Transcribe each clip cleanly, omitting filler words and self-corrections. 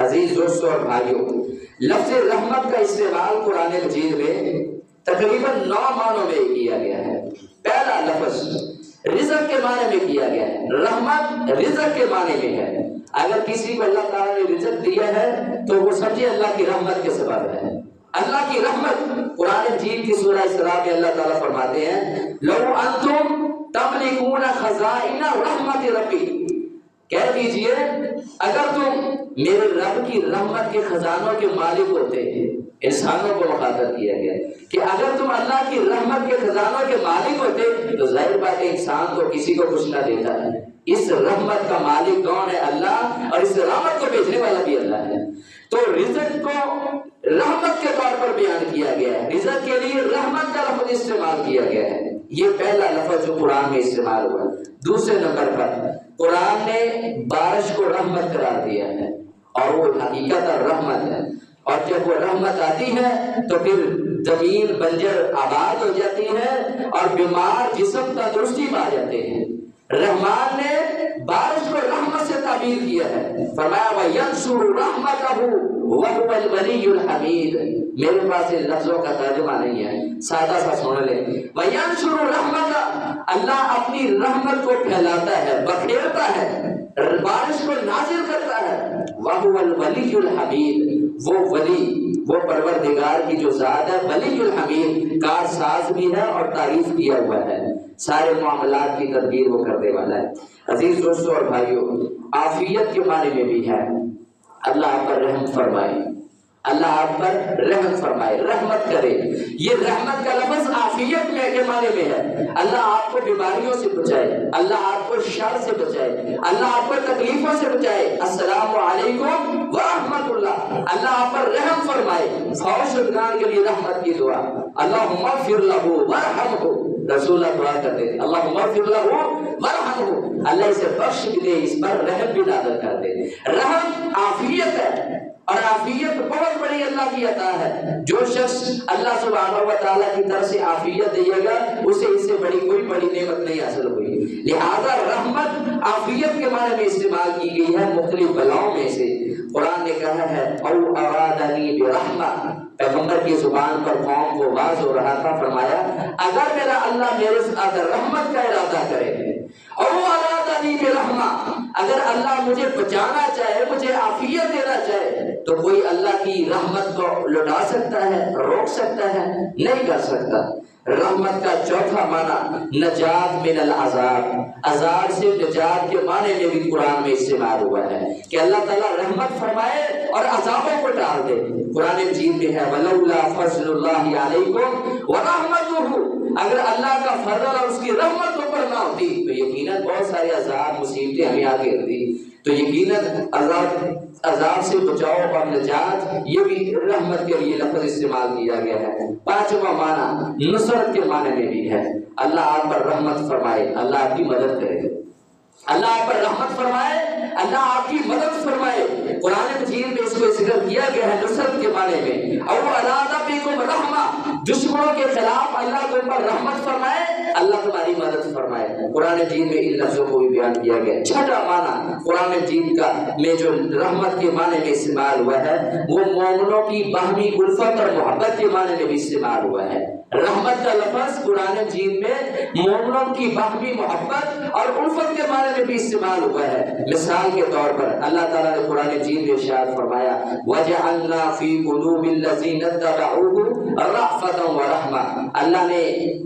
عزیز دوستوں اور بھائیوں، لفظ رحمت کا استعمال قرآن مجید میں تقریباً 9 معنوں میں کیا گیا ہے۔ پہلا لفظ رزق کے معنی میں کیا گیا ہے۔ رحمت رزق کے معنی میں ہے۔ اگر کسی کو اللہ تعالیٰ نے رزق دیا ہے تو وہ سمجھے اللہ کی رحمت کے سبب ہے۔ اللہ کی رحمت، قرآن مجید کی سورہ اسراء میں اللہ تعالیٰ فرماتے ہیں لو انتم تملکون خزائن رحمت ربی، کہہ دیجئے اگر تم میرے رب کی رحمت کے خزانوں کے مالک ہوتے ہیں۔ انسانوں کو مخاطب کیا گیا کہ اگر تم اللہ کی رحمت کے خزانوں کے مالک ہوتے تو ظاہر بات ہے انسان تو کسی کو کچھ نہ دیتا ہے۔ اس رحمت کا مالک کون ہے؟ اللہ، اور اس رحمت کو بھیجنے والا بھی اللہ ہے۔ تو رزق کو رحمت کے طور پر بیان کیا گیا ہے، رزق کے لیے رحمت کا لفظ استعمال کیا گیا ہے۔ یہ پہلا لفظ جو قرآن میں استعمال ہوا۔ دوسرے نمبر پر قرآن نے بارش کو رحمت قرار دیا ہے، اور وہ حقیقت رحمت ہے، اور جب وہ رحمت آتی ہے تو پھر زمین بنجر آباد ہو جاتی ہے اور بیمار جسم تندرستی پا جاتے ہیں۔ رحمان نے بارش کو رحمت سے تعبیر کیا ہے، فرمایا وَيَنْشُرُ رَحْمَتَهُ وَهُوَ الْغَنِيُّ الْحَمِيدُ۔ میرے پاس ان لفظوں کا ترجمہ نہیں ہے، سادہ سا سن لیں۔ وَيَنْشُرُ رَحْمَتَهُ، اللہ اپنی رحمت کو پھیلاتا ہے، بکھیرتا ہے، بارش کو نازل کرتا ہے۔ وَهُوَ الْوَلِيُّ الْحَمِيدُ، وہ ولی، وہ پروردگار کی جو ذات ہے، ولی الحمید، کارساز بھی ہے اور تعریف کیا ہوا ہے، سارے معاملات کی تدبیر وہ کرنے والا ہے۔ عزیز دوستوں اور بھائیوں، عافیت کے معنی میں بھی ہے اللہ آپ پر رحم فرمائے، اللہ آپ پر رحم فرمائے، رحمت کرے۔ یہ رحمت کا لفظ عافیت میں کے معنی میں ہے، اللہ آپ کو بیماریوں سے بچائے، اللہ آپ کو شر سے بچائے، اللہ آپ کو تکلیفوں سے بچائے۔ السلام علیکم ورحمت اللہ، اللہ آپ پر رحم فرمائے۔ فوج شدگان کے لیے رحمت کی دعا، اللہم اغفر لہ ورحمہ، رسول اللہ دعا کرتے تھے اللہم اغفر لہ ورحمہ، اللہ اسے بخش بھی دے، اس پر رحم بھی نازل کر دے۔ رحم عافیت ہے، اور عافیت بہت بڑی اللہ کی عطا ہے۔ جو شخص اللہ سبحانہ و تعالیٰ کی طرف سے عافیت دے گا اسے اس سے بڑی کوئی بڑی نعمت نہیں حاصل ہوئی۔ لہذا رحمت عافیت کے معنی میں استعمال کی گئی ہے مختلف بلاؤں میں سے۔ قرآن نے کہا ہے او ارادنی برحمہ، پیغمبر کی زبان پر قوم کو واضح ہو رہا تھا، فرمایا اگر میرا اللہ میرے ساتھ رحمت کا ارادہ کرے، او ارادنی برحمہ، اگر اللہ مجھے بچانا چاہے، مجھے عافیت دینا چاہے تو کوئی اللہ کی رحمت کو لٹا سکتا ہے، روک سکتا ہے؟ نہیں کر سکتا۔ رحمت کا چوتھا معنی نجات من العذاب، عذاب سے نجات کے معنی میں بھی قرآن میں استعمال ہوا ہے کہ اللہ تعالیٰ رحمت فرمائے اور عذابوں کو ٹال دے۔ قرآن مجید میں ہے وَلَوْلَا فَضْلُ اللَّهِ عَلَيْكُمْ وَرَحْمَتُهُ، اگر اللہ کا فضل اور اس کی رحمت اوپر نہ ہوتی تو یقیناً بہت سارے عذاب مصیبتیں ہمیں آگے ہوتی۔ تو یقیناً عذاب سے بچاؤ اور نجات یہ بھی رحمت کے لیے لفظ استعمال کیا گیا ہے۔ پانچواں معنی نصرت کے معنی میں بھی ہے، اللہ آپ پر رحمت فرمائے، اللہ آپ کی مدد کرے، اللہ آپ پر رحمت فرمائے، اللہ آپ کی مدد فرمائے۔ قرآن مجید میں اس کو ذکر کیا گیا ہے نصرت کے معنی میں، او اراد بکم رحمہ، دشمنوں کے خلاف اللہ تم پر رحمت فرمائے، اللہ تمہاری مدد فرمائے۔ قرآن مجید میں ان لفظوں کو بھی بیان کیا گیا۔ چھٹا معنی قرآن مجید کا میں جو رحمت کے معنی میں استعمال ہوا ہے وہ مومنوں کی باہمی الفت اور محبت کے معنی میں بھی استعمال ہوا ہے۔ رحمت کا لفظ قرآن مجید میں مومنوں کی باہمی محبت اور الفت کے معنی میں بھی استعمال ہوا ہے۔ مثال کے طور پر اللہ تعالیٰ نے قرآن مجید میں ارشاد فرمایا وَجَعَلْنَا فِي قُلُوبِ الَّذِينَ اتَّبَعُوهُ رَأْفَةً وَرَحْمَةً، اللہ نے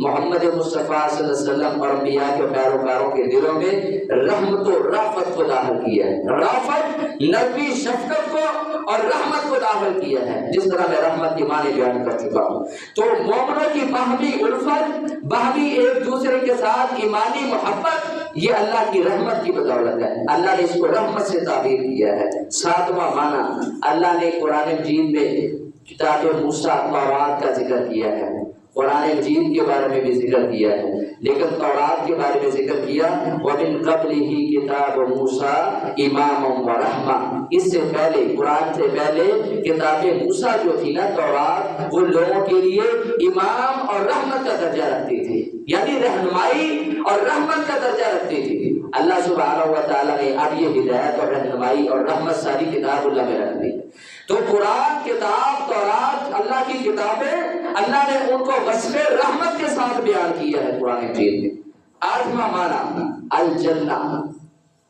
محمد مصطفیٰ صلی اللہ علیہ وسلم اور انبیاء کے پیروکاروں کے دلوں میں رحمت و رافت کو داخل کیا ہے۔ رافت نرمی شفقت کو اور رحمت کو داخل کیا ہے، جس طرح میں رحمت کی معنی بیان کر چکا ہوں۔ تو مومنوں کی باہمی الفت، باہمی ایک دوسرے کے ساتھ ایمانی محبت، یہ اللہ کی رحمت کی بدولت ہے، اللہ نے اس کو رحمت سے تعبیر کیا ہے۔ ساتواں معنی اللہ نے قرآن مجید میں کتاب موسیٰ تورات کا ذکر کیا ہے، قرآن مجید کے بارے میں بھی ذکر کیا ہے، لیکن تورات کے بارے میں ذکر کیا وَمِن قَبْلِهِ کتاب موسیٰ امام ورحمہ، اس سے پہلے قرآن سے پہلے کتاب موسیٰ جو تھی نا تورات، وہ لوگوں کے لیے امام اور رحمت کا درجہ رکھتی تھی، یعنی رہنمائی اور رحمت کا درجہ رکھتی تھی۔ اللہ سبحانہ و تعالیٰ نے اب یہ ہدایت اور رہنمائی اور رحمت ساری کتاب اللہ میں رکھ دی۔ تو قرآن کتاب تورات اللہ کی کتابیں اللہ نے ان کو وصف رحمت کے ساتھ بیان کیا ہے قرآن مجید میں۔ آٹھواں معنی الجنہ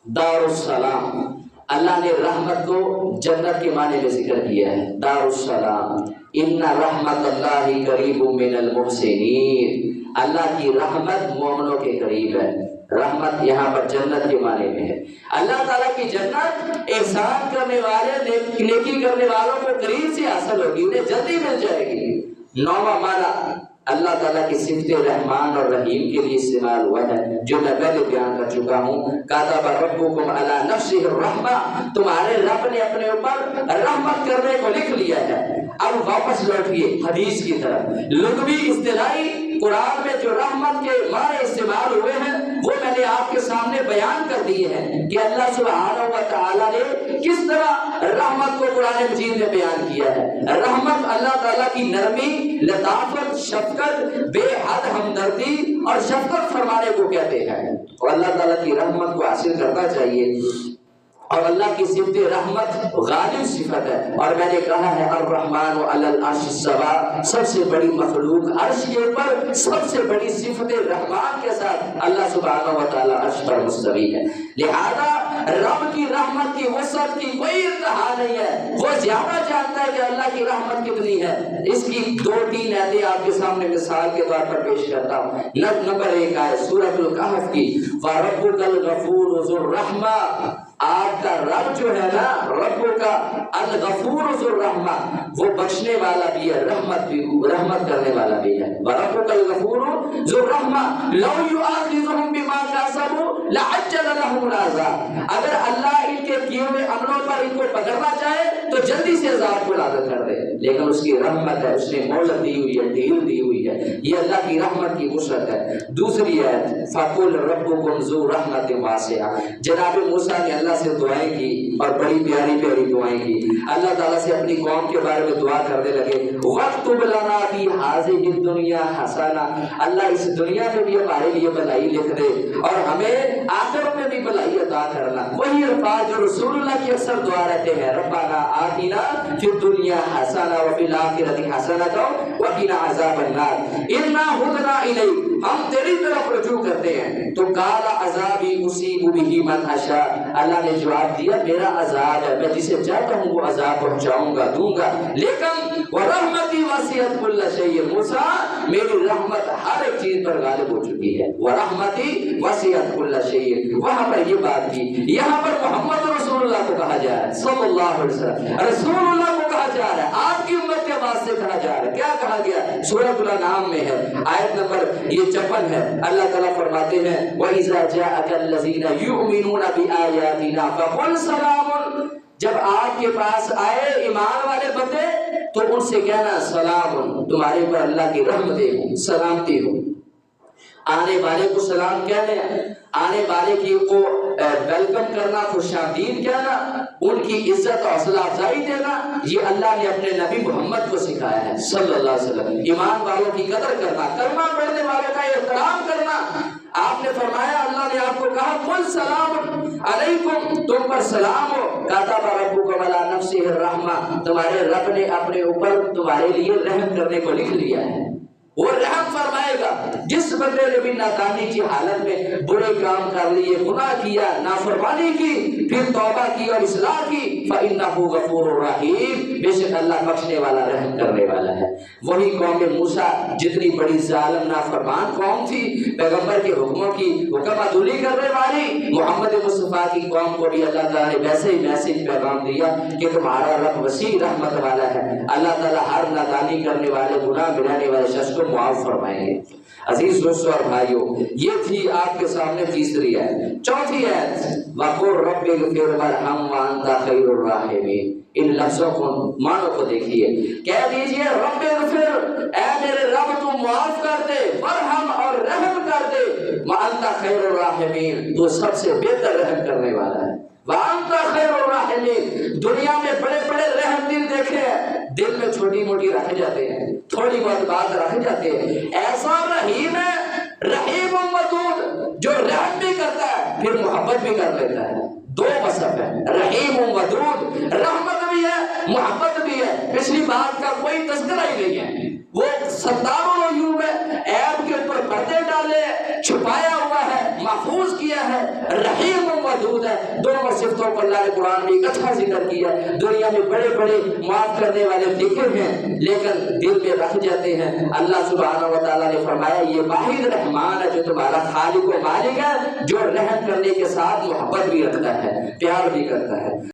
دار السلام، اللہ نے رحمت کو جنت کے معنی میں ذکر کیا ہے، دار السلام۔ ان رحمت اللہ قریب من المحسنین، اللہ کی رحمت مومنوں کے قریب ہے۔ رحمت یہاں پر جنت کے معنی میں ہے۔ اللہ تعالیٰ کی جنت احسان کرنے والے نیکی کرنے والوں کو قریب سے حاصل ہوگی، انہیں جلدی مل جائے گی۔ نوواں معنی اللہ تعالیٰ کی صفت رحمان اور رحیم کے لیے استعمال ہوا ہے، جو میں پہلے بیان کر چکا ہوں۔ کتب ربکم علی نفسہ الرحمہ، تمہارے رب نے اپنے اوپر رحمت کرنے کو لکھ لیا ہے۔ اب واپس لوٹیے حدیث کی طرف۔ لغوی اصطلاحی قرآن میں جو رحمت کے معنی استعمال ہوئے ہیں وہ میں نے آپ کے سامنے بیان کر دیے ہیں کہ اللہ سبحانہ و تعالیٰ نے کس طرح رحمت کو قرآن مجید میں بیان کیا ہے۔ رحمت اللہ تعالیٰ کی نرمی، لطافت، شفقت، بے حد ہمدردی اور شفقت فرمانے کو کہتے ہیں، اور اللہ تعالیٰ کی رحمت کو حاصل کرنا چاہیے۔ اور اللہ کی صفت رحمت غالب صفت ہے، اور میں نے کہا ہے الرحمن علی العرش استوی، سب سے بڑی مخلوق عرش کے اوپر سب سے بڑی صفت رحمان کے ساتھ اللہ سبحانہ و تعالی عرش پر مستوی ہے۔ لہذا رب کی رحمت کی وسعت کی کوئی انتہا نہیں ہے، وہ زیادہ جانتا ہے کہ اللہ کی رحمت کتنی ہے۔ اس کی دو تین آیتیں آپ کے سامنے مثال کے طور پر پیش کرتا ہوں۔ نمبر 1 آیت سورۃ الکہف کی، وَرَبُّكَ الْغَفُورُ ذُو الرَّحْمَةِ، آپ کا رب جو ہے نا، رب کا الغفور ذو الرحمہ، وہ بخشنے والا بھی ہے، رحمت کرنے والا بھی ہے۔ وَرَبُّكَ الْغَفُورُ ذُو الرَّحْمَةِ لَوْ يُؤَاخِذُهُم بِمَا كَسَبُوا لَعَجَّلَ لَهُمُ الْعَذَابَ، اگر اللہ ان کے کیے ہوئے عملوں پر ان کو پکڑنا چاہے تو جلدی سے عذاب کو نازل کر دے، لیکن اس کی رحمت ہے، اس نے مہلت دی ہوئی ہے، ڈھیل دی ہوئی ہے، یہ اللہ کی رحمت کی وسعت ہے۔ دوسری آیت فَقُلْ رَبُّكُمْ ذُو رَحْمَةٍ وَاسِعَةٍ، جناب موسیٰ نے اللہ سے دعائیں کی اور بڑی پیاری پیاری دعائیں کی۔ اللہ تعالیٰ سے اپنی قوم کے بارے میں دعا کرنے لگے، وَاكْتُبْ لَنَا فِي هَٰذِهِ الدُّنْيَا حَسَنَةً، اللہ اس دنیا میں بھی ہمارے لیے بھلائی لکھ دے اور ہمیں آخرت میں بھی بھلائی عطا کرنا۔ وہی الفاظ جو رسول اللہ کی اکثر دعا رہتے ہیں، ربنا آتنا فی الدنیا حسنہ وفی الآخرۃ حسنۃ وقنا عذاب النار انا ہدنا الیک، ہم تیری طرف رجوع کرتے ہیں۔ تو قال عذابی اصیب بہ من اشاء، اللہ نے جواب دیا میرا عذاب ہے، میں جسے چاہتا ہوں وہ عذاب پہنچاؤں گا، دوں گا، لیکن ورحمتی وسعت کل شیء، موسیٰ میری رحمت ہر ایک چیز پر غالب ہو چکی ہے، ورحمتی وسعت کل شیء۔ وہاں پر یہ بات کی، یہاں پر محمد رسول اللہ کو کہا جا رہا ہے صلی اللہ علیہ وسلم، رسول اللہ کو کہا جا رہا ہے، آپ کی امت کے واسطے کہا جا رہا ہے۔ کیا کہا گیا؟ سورۃ الانعام میں ہے، آیت نمبر یہ 54 ہے۔ اللہ تعالیٰ فرماتے ہیں وَإِذَا جَاءَكَ الَّذِينَ يُؤْمِنُونَ بِآيَاتِنَا فَقُلْ سَلَامٌ، جب آپ کے پاس آئے ایمان والے بندے تو ان سے کہنا سلام، تمہارے پر اللہ کی رحمتیں ہوں، سلامتی ہوں۔ آنے والے کو سلام کہنا، آنے والے کی کو ویلکم کرنا، خوش آمدید کہنا، ان کی عزت اور حوصلہ افزائی دینا، یہ اللہ نے اپنے نبی محمد کو سکھایا ہے صلی اللہ علیہ وسلم۔ ایمان والوں کی قدر کرنا، کلمہ پڑھنے والوں کا احترام کرنا۔ آپ نے فرمایا، اللہ نے آپ کو کہا قل سلام علیکم، تم پر سلام ہو، کتب ربکم علی نفسہ الرحمہ، تمہارے رب نے اپنے اوپر تمہارے لیے رحم کرنے کو لکھ لیا ہے، وہ رحم فرمائے گا۔ جس بندے نے بھی نادانی کی حالت میں برے کام کر لیے، گناہ کیا، نافرمانی کی، پھر توبہ کی اور اصلاح کی، فَإِنَّهُ غَفُورٌ رَحِيمٌ، بے شک اللہ بخشنے والا، رحم کرنے والا ہے۔ وہی قوم موسیٰ جتنی بڑی ظالم نافرمان قوم تھی، پیغمبر کے حکموں کی حکم عدولی کرنے والی، محمد مصطفیٰ کی قوم کو بھی اللہ تعالیٰ نے ویسے ہی میسج پیغام دیا کہ تمہارا رب وسیع رحمت والا ہے، اللہ تعالیٰ ہر نادانی کرنے والے، گناہ ملانے والے شخص کو معاف فرمائیں گے۔ عزیز دوستو اور بھائیو، یہ تھی آپ کے سامنے تیسری آیت۔ چوتھی آیت وَقُلْ رَبِّ اغْفِرْ وَارْحَمْ وَأَنْتَ خَيْرُ الرَّاحِمِينَ، ان لفظوں کو معنوں کو دیکھیے، کہہ دیجئے رب اغفر، اے میرے رب تو معاف کر دے، ورحم اور رحم کر دے، وَأَنْتَ خَيْرُ الرَّاحِمِينَ، تو سب سے بہتر رحم کرنے والا ہے۔ وَأَنْتَ خَيْرُ الرَّاحِمِينَ، دنیا میں بڑے بڑے رحم دل دیکھے ہیں، دل میں چھوٹی موٹی رکھ جاتے ہیں، تھوڑی بہت بات رکھ جاتے ہیں۔ ایسا رحیم ہے، رحیم ودود، جو رحم بھی کرتا ہے پھر محبت محبت بھی کر لیتا ہے. دو وصف ہے، رحیم و ودود، رحمت بھی ہے محبت بھی ہے. پچھلی بات کا کوئی تذکرہ ہی نہیں ہے. وہ ستار العیوب ہے، عیب کے اوپر پردے ڈالے، چھپایا ہوا ہے، محفوظ کیا ہے. رحیم و ودود ہے. دونوں صفتوں کو اللہ نے قرآن میں ایک اچھا ذکر کیا. دنیا میں بڑے بڑے معاف کرنے والے دکھے ہیں لیکن دل میں رکھ جاتے ہیں. اللہ سبحانہ و تعالیٰ نے فرمایا یہ واحد رحمان ہے جو تمہارا خالق و مالک ہے، جو رحم کرنے کے ساتھ محبت بھی رکھتا ہے، پیار بھی کرتا ہے.